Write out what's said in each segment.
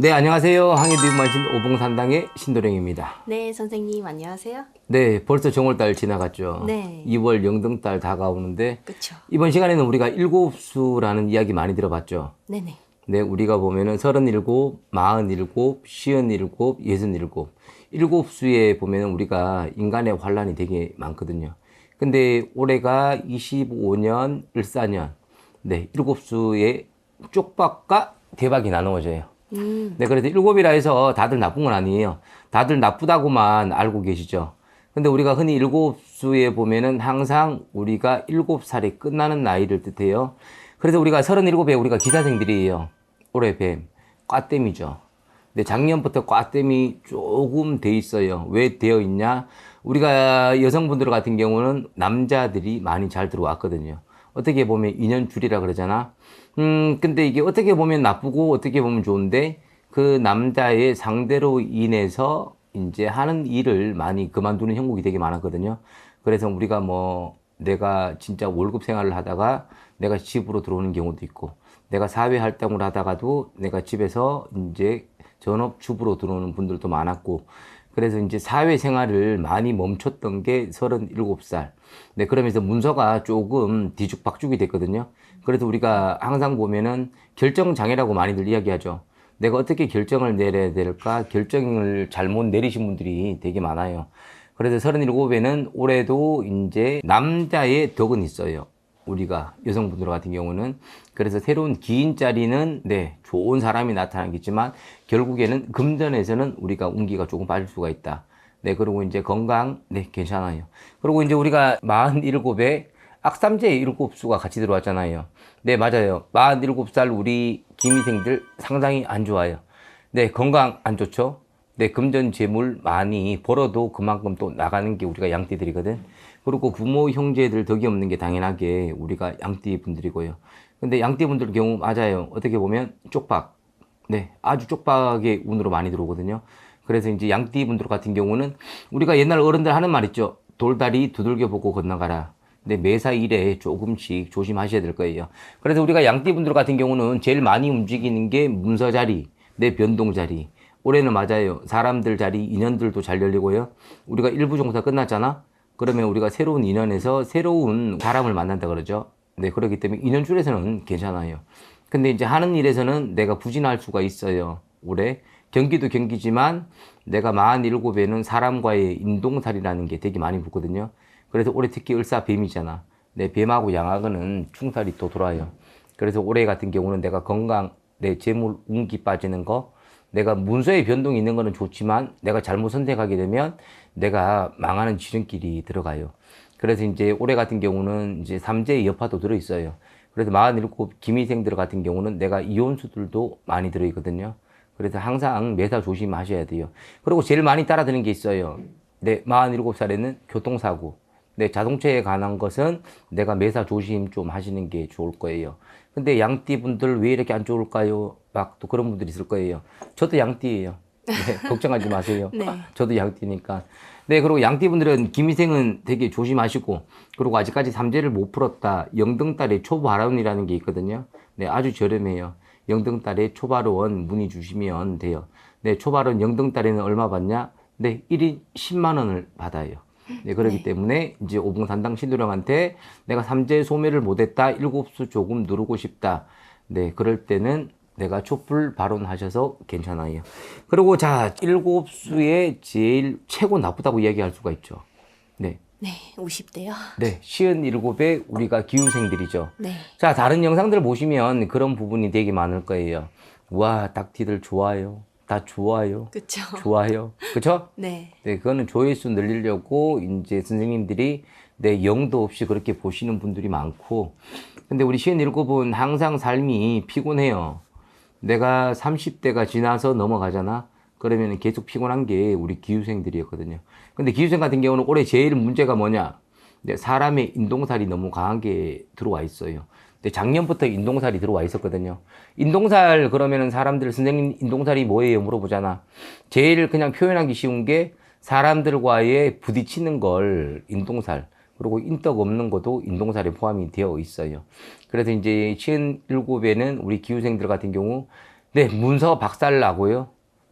네, 안녕하세요. 항해비만신 오봉산당의 신도령입니다. 네, 선생님 안녕하세요. 네, 벌써 정월달 지나갔죠. 네. 2월 영등달 다가오는데 그쵸. 이번 시간에는 우리가 일곱수라는 이야기 많이 들어봤죠. 네네. 네, 우리가 보면은 37, 47, 57, 67. 일곱수에 보면은 우리가 인간의 환란이 되게 많거든요. 근데 올해가 25년, 14년. 네, 일곱수의 쪽박과 대박이 나누어져요. 네, 그래서 일곱이라 해서 다들 나쁜 건 아니에요. 다들 나쁘다고만 알고 계시죠. 근데 우리가 흔히 일곱수에 보면은 항상 우리가 7살이 끝나는 나이를 뜻해요. 그래서 우리가 37에 우리가 기사생들이에요. 올해 뱀, 꽈땜이죠. 근데 작년부터 꽈땜이 조금 돼 있어요. 왜 되어 있냐? 우리가 여성분들 같은 경우는 남자들이 많이 잘 들어왔거든요. 어떻게 보면 인연줄이라 그러잖아. 근데 이게 어떻게 보면 나쁘고 어떻게 보면 좋은데 그 남자의 상대로 인해서 이제 하는 일을 많이 그만두는 형국이 되게 많았거든요. 그래서 우리가 뭐 내가 진짜 월급 생활을 하다가 내가 집으로 들어오는 경우도 있고 내가 사회 활동을 하다가도 내가 집에서 이제 전업주부로 들어오는 분들도 많았고 그래서 이제 사회생활을 많이 멈췄던 게 37살. 네, 그러면서 문서가 조금 뒤죽박죽이 됐거든요. 그래서 우리가 항상 보면은 결정장애라고 많이들 이야기하죠. 내가 어떻게 결정을 내려야 될까? 결정을 잘못 내리신 분들이 되게 많아요. 그래서 37에는 올해도 이제 남자의 덕은 있어요. 우리가 여성분들 같은 경우는 그래서 새로운 기인자리는 네 좋은 사람이 나타나겠지만 결국에는 금전에서는 우리가 운기가 조금 빠질 수가 있다. 네 그리고 이제 건강 네 괜찮아요. 그리고 이제 우리가 47에 악삼재의 7수가 같이 들어왔잖아요. 네 맞아요. 47살 우리 기미생들 상당히 안 좋아요. 네 건강 안 좋죠. 네 금전 재물 많이 벌어도 그만큼 또 나가는 게 우리가 양띠들이거든. 그리고 부모 형제들 덕이 없는 게 당연하게 우리가 양띠 분들이고요. 근데 양띠 분들 경우 맞아요. 어떻게 보면 쪽박. 네, 아주 쪽박의 운으로 많이 들어오거든요. 그래서 이제 양띠 분들 같은 경우는 우리가 옛날 어른들 하는 말 있죠. 돌다리 두들겨 보고 건너가라. 근데 매사 일에 조금씩 조심하셔야 될 거예요. 그래서 우리가 양띠 분들 같은 경우는 제일 많이 움직이는 게 문서 자리, 내 변동 자리. 올해는 맞아요. 사람들 자리, 인연들도 잘 열리고요. 우리가 일부 종사 끝났잖아. 그러면 우리가 새로운 인연에서 새로운 사람을 만난다 그러죠. 네, 그렇기 때문에 인연줄에서는 괜찮아요. 근데 이제 하는 일에서는 내가 부진할 수가 있어요. 올해. 경기도 경기지만 내가 47에는 사람과의 인동살이라는 게 되게 많이 붙거든요. 그래서 올해 특히 을사뱀이잖아. 내 뱀하고 양하고는 충살이 또 돌아요. 그래서 올해 같은 경우는 내가 건강, 내 재물, 운기 빠지는 거, 내가 문서의 변동이 있는 거는 좋지만 내가 잘못 선택하게 되면 내가 망하는 지름길이 들어가요. 그래서 이제 올해 같은 경우는 이제 삼재의 여파도 들어있어요. 그래서 47 기미생들 같은 경우는 내가 이혼수들도 많이 들어있거든요. 그래서 항상 매사 조심하셔야 돼요. 그리고 제일 많이 따라드는 게 있어요. 네, 47살에는 교통사고. 네, 자동차에 관한 것은 내가 매사 조심 좀 하시는 게 좋을 거예요. 근데 양띠 분들 왜 이렇게 안 좋을까요? 막 또 그런 분들이 있을 거예요. 저도 양띠예요. 네, 걱정하지 마세요. 네. 저도 양띠니까. 네, 그리고 양띠 분들은 기미생은 되게 조심하시고, 그리고 아직까지 삼재를 못 풀었다. 영등달에 초발원이라는 게 있거든요. 네, 아주 저렴해요. 영등달에 초발원 문의 주시면 돼요. 네, 초발원 영등달에는 얼마 받냐? 네, 1인 10만 원을 받아요. 네, 그렇기 네. 때문에 이제 오봉산당 신도령한테 내가 삼재 소매를 못했다. 일곱수 조금 누르고 싶다. 네, 그럴 때는 내가 촛불 발언하셔서 괜찮아요. 그리고 자, 일곱수의 제일 최고 나쁘다고 이야기할 수가 있죠. 네. 네, 50대요. 네, 57에 우리가 기후생들이죠. 네. 자, 다른 영상들 보시면 그런 부분이 되게 많을 거예요. 와, 닭티들 좋아요. 다 좋아요. 그쵸. 좋아요. 그쵸? 네. 네, 그거는 조회수 늘리려고 이제 선생님들이 내 영도 없이 그렇게 보시는 분들이 많고. 근데 우리 57은 항상 삶이 피곤해요. 내가 30대가 지나서 넘어가잖아. 그러면 계속 피곤한 게 우리 기후생들이었거든요. 근데 기후생 같은 경우는 올해 제일 문제가 뭐냐? 네, 사람의 인동살이 너무 강하게 들어와 있어요. 근데 작년부터 인동살이 들어와 있었거든요. 인동살 그러면은 사람들 선생님 인동살이 뭐예요? 물어보잖아. 제일 그냥 표현하기 쉬운 게 사람들과의 부딪히는 걸 인동살. 그리고 인덕 없는 것도 인동살에 포함이 되어 있어요. 그래서 이제 57에는 우리 기후생들 같은 경우 네, 문서 박살나고요.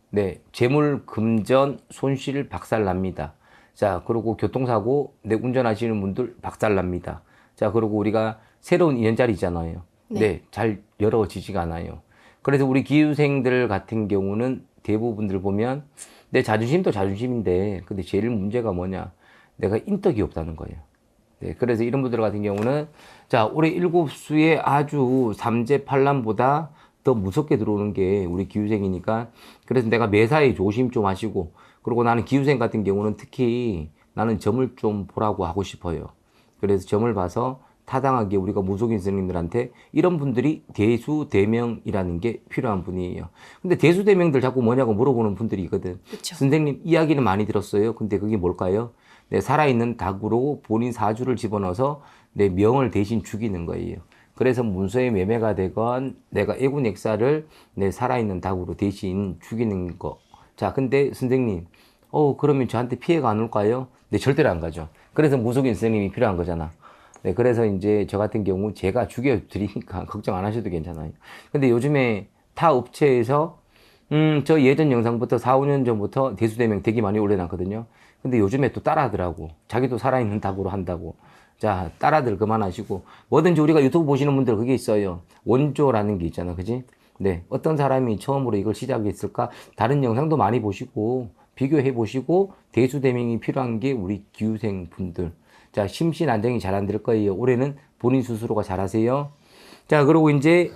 네, 재물 금전 손실 박살납니다. 자, 그리고 교통사고, 네, 운전하시는 분들 박살납니다. 자, 그리고 우리가 새로운 인연자리잖아요. 네, 잘 열어지지가 않아요. 그래서 우리 기후생들 같은 경우는 대부분들 보면 내 자존심도 자존심인데, 근데 제일 문제가 뭐냐? 내가 인덕이 없다는 거예요. 네, 그래서 이런 분들 같은 경우는 자, 올해 일곱수에 아주 삼재팔란보다 더 무섭게 들어오는 게 우리 기후생이니까 그래서 내가 매사에 조심 좀 하시고 그리고 나는 기후생 같은 경우는 특히 나는 점을 좀 보라고 하고 싶어요. 그래서 점을 봐서 타당하게 우리가 무속인 스님들한테 이런 분들이 대수대명이라는 게 필요한 분이에요. 근데 대수대명들 자꾸 뭐냐고 물어보는 분들이 있거든. 그쵸. 선생님 이야기는 많이 들었어요. 근데 그게 뭘까요? 내 살아있는 닭으로 본인 사주를 집어넣어서 내 명을 대신 죽이는 거예요. 그래서 문서에 매매가 되건 내가 애군 액사를 내 살아있는 닭으로 대신 죽이는 거. 자, 근데 선생님, 그러면 저한테 피해가 안 올까요? 네, 절대로 안 가죠. 그래서 무속인 선생님이 필요한 거잖아. 네, 그래서 이제 저 같은 경우 제가 죽여드리니까 걱정 안 하셔도 괜찮아요. 근데 요즘에 타 업체에서, 저 예전 영상부터 4, 5년 전부터 대수대명 되게 많이 올려놨거든요. 근데 요즘에 또 따라 하더라고. 자기도 살아있는 닭으로 한다고. 자, 따라들 그만하시고, 뭐든지 우리가 유튜브 보시는 분들 그게 있어요. 원조라는 게 있잖아. 그지? 네. 어떤 사람이 처음으로 이걸 시작했을까? 다른 영상도 많이 보시고, 비교해 보시고, 대수대명이 필요한 게 우리 기후생 분들. 자, 심신 안정이 잘 안 될 거예요. 올해는 본인 스스로가 잘하세요. 자, 그리고 이제,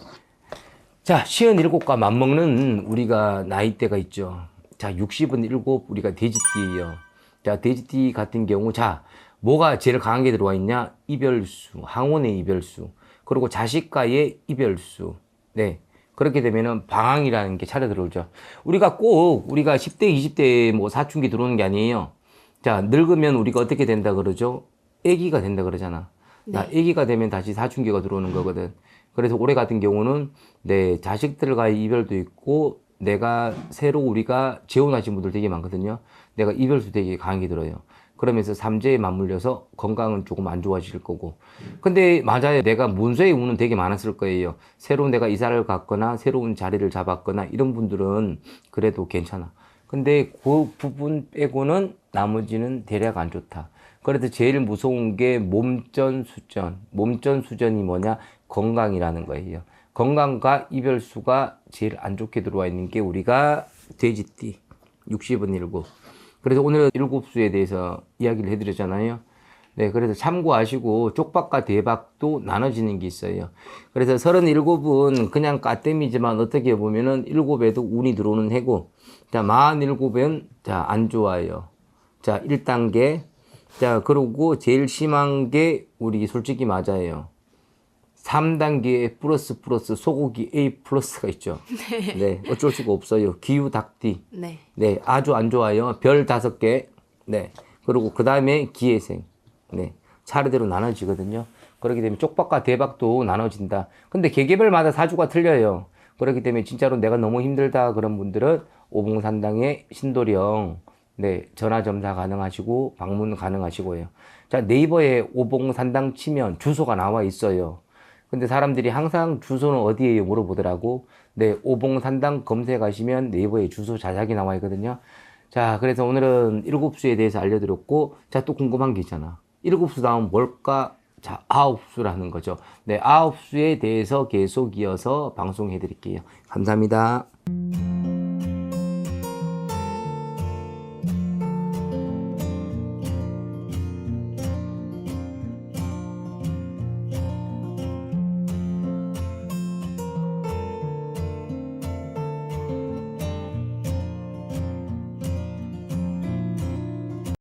자, 57과 맞먹는 우리가 나이대가 있죠. 자, 60은 7, 우리가 돼지띠예요. 자, 돼지띠 같은 경우, 자, 뭐가 제일 강하게 들어와 있냐? 이별수, 항혼의 이별수, 그리고 자식과의 이별수. 네. 그렇게 되면은 방황이라는 게 차려 들어오죠. 우리가 꼭, 우리가 10대, 20대 뭐 사춘기 들어오는 게 아니에요. 자, 늙으면 우리가 어떻게 된다 그러죠? 애기가 된다 그러잖아. 나 애기가 되면 다시 사춘기가 들어오는 거거든. 그래서 올해 같은 경우는 내 자식들과의 이별도 있고 내가 새로 우리가 재혼하신 분들 되게 많거든요. 내가 이별수 되게 강하게 들어요. 그러면서 삼재에 맞물려서 건강은 조금 안 좋아질 거고. 근데 맞아요. 내가 문서의 운은 되게 많았을 거예요. 새로 내가 이사를 갔거나 새로운 자리를 잡았거나 이런 분들은 그래도 괜찮아. 근데 그 부분 빼고는 나머지는 대략 안 좋다. 그래서 제일 무서운 게 몸전수전. 몸전수전이 뭐냐? 건강이라는 거예요. 건강과 이별수가 제일 안 좋게 들어와 있는 게 우리가 돼지띠 60은 7. 그래서 오늘은 7수에 대해서 이야기를 해드렸잖아요. 네, 그래서 참고하시고 쪽박과 대박도 나눠지는 게 있어요. 그래서 37은 그냥 까땜이지만 어떻게 보면은 7에도 운이 들어오는 해고, 자, 47은 자, 안 좋아요. 자, 1단계. 자, 그리고 제일 심한 게 우리 솔직히 맞아요. 3단계에 플러스 소고기 A 플러스가 있죠. 네. 어쩔 수가 없어요. 기후 닭띠. 네. 네. 아주 안 좋아요. 별 5개. 네. 그리고 그 다음에 기회생. 네. 차례대로 나눠지거든요. 그렇게 되면 쪽박과 대박도 나눠진다. 근데 개개별마다 사주가 틀려요. 그렇기 때문에 진짜로 내가 너무 힘들다 그런 분들은 오봉산당의 신도령 네, 전화 점사 가능하시고 방문 가능하시고요. 자, 네이버에 오봉산당 치면 주소가 나와 있어요. 근데 사람들이 항상 주소는 어디에요 물어보더라고. 네, 오봉산당 검색하시면 네이버에 주소 자세하게 나와 있거든요. 자, 그래서 오늘은 7수에 대해서 알려드렸고, 자, 또 궁금한 게 있잖아. 7수 다음 뭘까? 자, 9수라는 거죠. 네, 9수에 대해서 계속 이어서 방송해 드릴게요. 감사합니다.